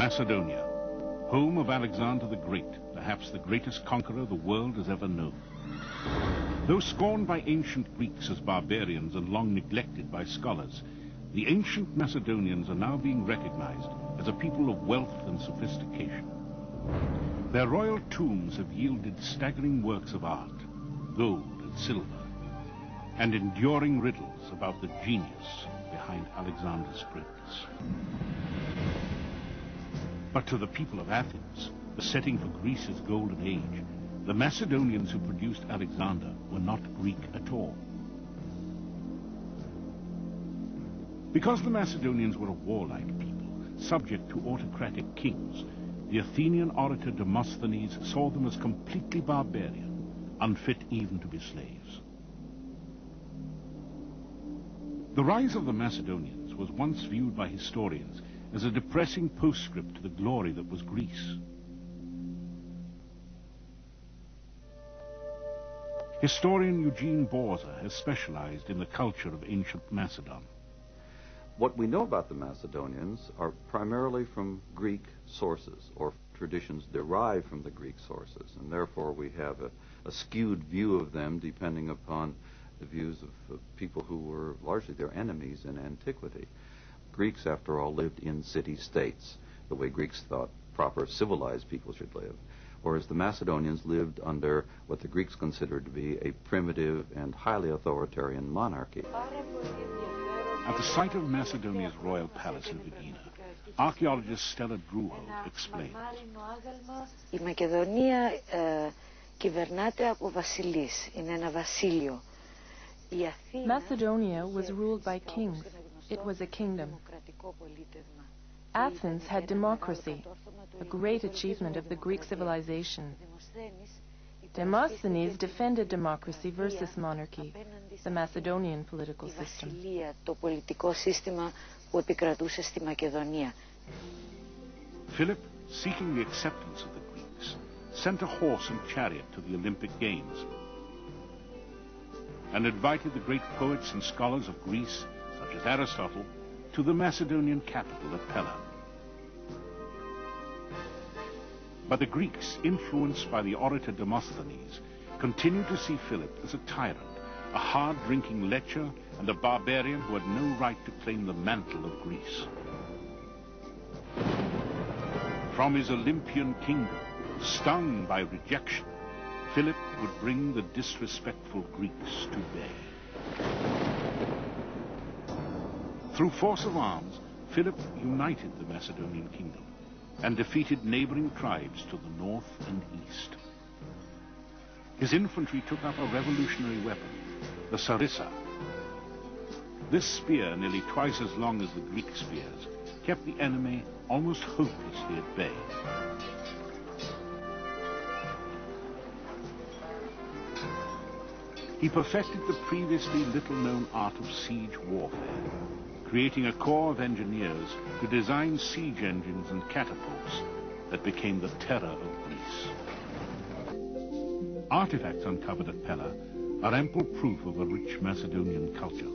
Macedonia, home of Alexander the Great, perhaps the greatest conqueror the world has ever known. Though scorned by ancient Greeks as barbarians and long neglected by scholars, the ancient Macedonians are now being recognized as a people of wealth and sophistication. Their royal tombs have yielded staggering works of art, gold and silver, and enduring riddles about the genius behind Alexander's greatness. But to the people of Athens, the setting for Greece's golden age, the Macedonians who produced Alexander were not Greek at all. Because the Macedonians were a warlike people, subject to autocratic kings, the Athenian orator Demosthenes saw them as completely barbarian, unfit even to be slaves. The rise of the Macedonians was once viewed by historians as a depressing postscript to the glory that was Greece. Historian Eugene Borza has specialized in the culture of ancient Macedon. What we know about the Macedonians are primarily from Greek sources, or traditions derived from the Greek sources, and therefore we have a skewed view of them depending upon the views of people who were largely their enemies in antiquity. Greeks, after all, lived in city-states, the way Greeks thought proper civilized people should live, whereas the Macedonians lived under what the Greeks considered to be a primitive and highly authoritarian monarchy. At the site of Macedonia's royal palace in Aegina, archaeologist Stella Druho explains. Η Μακεδονία κυβερνάται από βασιλείς, είναι ένα βασίλειο. Macedonia was ruled by kings. It was a kingdom. Athens had democracy, a great achievement of the Greek civilization. Demosthenes defended democracy versus monarchy, the Macedonian political system. Philip, seeking the acceptance of the Greeks, sent a horse and chariot to the Olympic Games and invited the great poets and scholars of Greece, such as Aristotle, to the Macedonian capital at Pella. But the Greeks, influenced by the orator Demosthenes, continued to see Philip as a tyrant, a hard-drinking lecher, and a barbarian who had no right to claim the mantle of Greece. From his Olympian kingdom, stung by rejection, Philip would bring the disrespectful Greeks to bay. Through force of arms, Philip united the Macedonian kingdom and defeated neighboring tribes to the north and east. His infantry took up a revolutionary weapon, the sarissa. This spear, nearly twice as long as the Greek spears, kept the enemy almost hopelessly at bay. He perfected the previously little-known art of siege warfare, creating a corps of engineers to design siege engines and catapults that became the terror of Greece. Artifacts uncovered at Pella are ample proof of a rich Macedonian culture.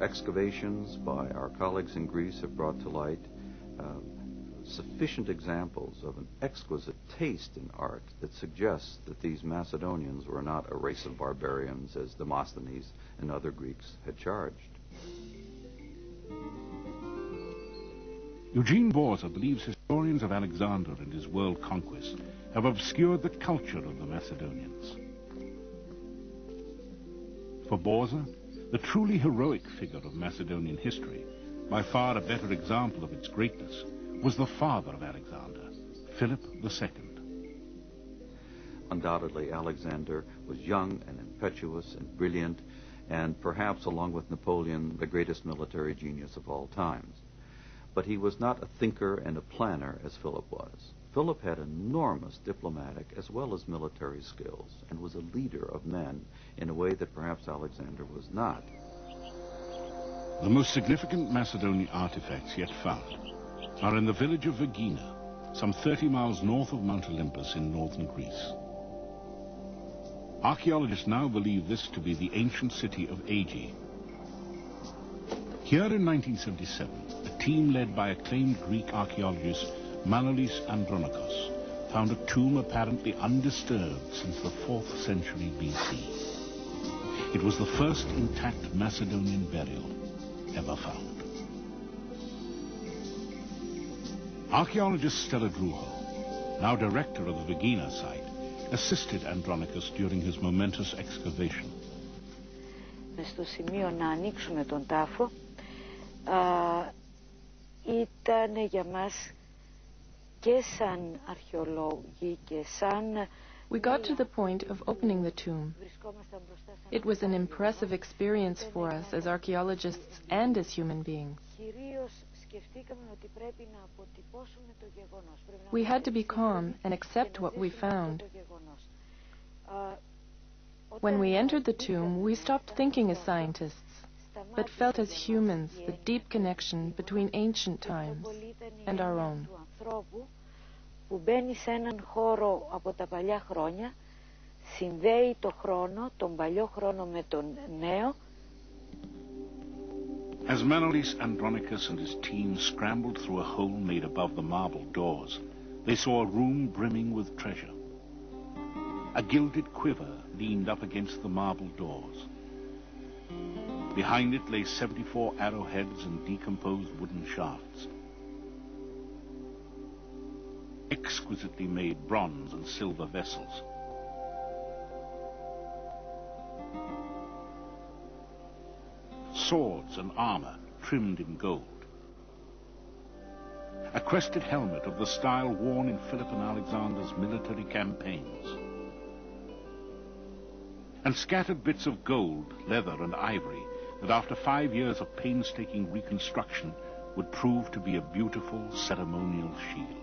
Excavations by our colleagues in Greece have brought to light sufficient examples of an exquisite taste in art that suggests that these Macedonians were not a race of barbarians as Demosthenes and other Greeks had charged. Eugene Borza believes historians of Alexander and his world conquest have obscured the culture of the Macedonians. For Borza, the truly heroic figure of Macedonian history, by far a better example of its greatness, was the father of Alexander, Philip II. Undoubtedly, Alexander was young and impetuous and brilliant, and perhaps, along with Napoleon, the greatest military genius of all times. But he was not a thinker and a planner as Philip was. Philip had enormous diplomatic as well as military skills and was a leader of men in a way that perhaps Alexander was not. The most significant Macedonian artifacts yet found are in the village of Vergina, some 30 miles north of Mount Olympus in northern Greece. Archaeologists now believe this to be the ancient city of Aegae. Here in 1977, a team led by acclaimed Greek archaeologist Manolis Andronikos found a tomb apparently undisturbed since the 4th century BC. It was the first intact Macedonian burial ever found. Archaeologist Stella Druho, now director of the Vergina site, assisted Andronikos during his momentous excavation. Μες στο σημείο να ανοίξουμε τον τάφο ήταν για μας και σαν αρχαιολόγοι και σαν... We got to the point of opening the tomb. It was an impressive experience for us as archaeologists and as human beings. We had to be calm and accept what we found. When we entered the tomb, we stopped thinking as scientists, but felt as humans the deep connection between ancient times and our own. Που μπαίνει σε έναν χώρο από τα παλιά χρόνια, συνδέει το χρόνο, τον παλιό χρόνο με τον νέο. As Manolis Andronikos and his team scrambled through a hole made above the marble doors, they saw a room brimming with treasure. A gilded quiver leaned up against the marble doors. Behind it lay 74 arrowheads and decomposed wooden shafts. Exquisitely made bronze and silver vessels. Swords and armor trimmed in gold. A crested helmet of the style worn in Philip and Alexander's military campaigns. And scattered bits of gold, leather, and ivory that after 5 years of painstaking reconstruction would prove to be a beautiful ceremonial shield.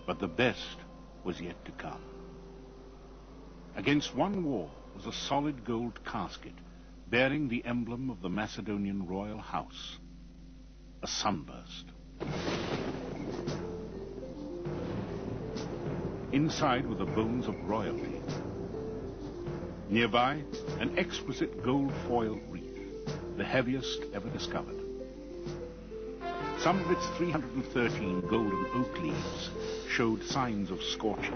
But the best was yet to come. Against one wall was a solid gold casket bearing the emblem of the Macedonian royal house, a sunburst. Inside were the bones of royalty. Nearby, an exquisite gold foil wreath, the heaviest ever discovered. Some of its 313 golden oak leaves showed signs of scorching.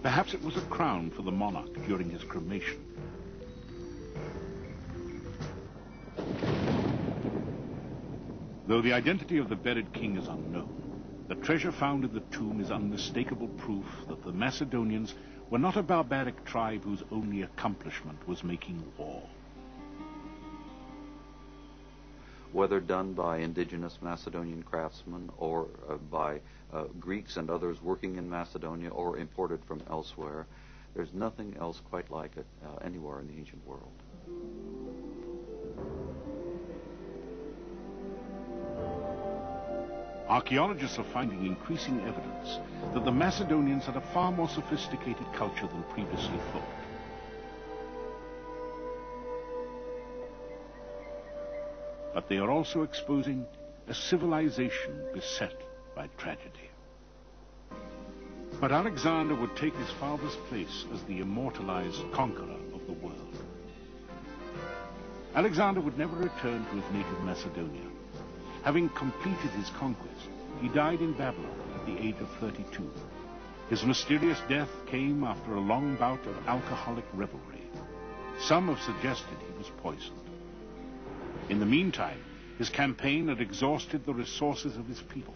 Perhaps it was a crown for the monarch during his cremation. Though the identity of the buried king is unknown, the treasure found in the tomb is unmistakable proof that the Macedonians were not a barbaric tribe whose only accomplishment was making war. Whether done by indigenous Macedonian craftsmen or by Greeks and others working in Macedonia or imported from elsewhere, there's nothing else quite like it anywhere in the ancient world. Archaeologists are finding increasing evidence that the Macedonians had a far more sophisticated culture than previously thought. But they are also exposing a civilization beset by tragedy. But Alexander would take his father's place as the immortalized conqueror of the world. Alexander would never return to his native Macedonia. Having completed his conquest, he died in Babylon at the age of 32. His mysterious death came after a long bout of alcoholic revelry. Some have suggested he was poisoned. In the meantime, his campaign had exhausted the resources of his people.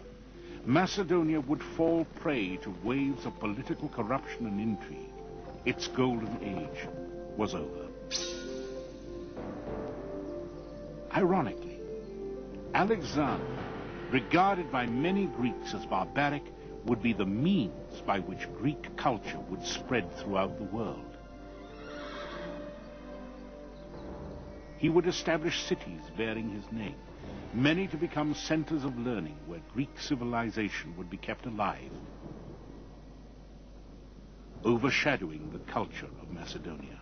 Macedonia would fall prey to waves of political corruption and intrigue. Its golden age was over. Ironically, Alexander, regarded by many Greeks as barbaric, would be the means by which Greek culture would spread throughout the world. He would establish cities bearing his name, many to become centers of learning where Greek civilization would be kept alive, overshadowing the culture of Macedonia.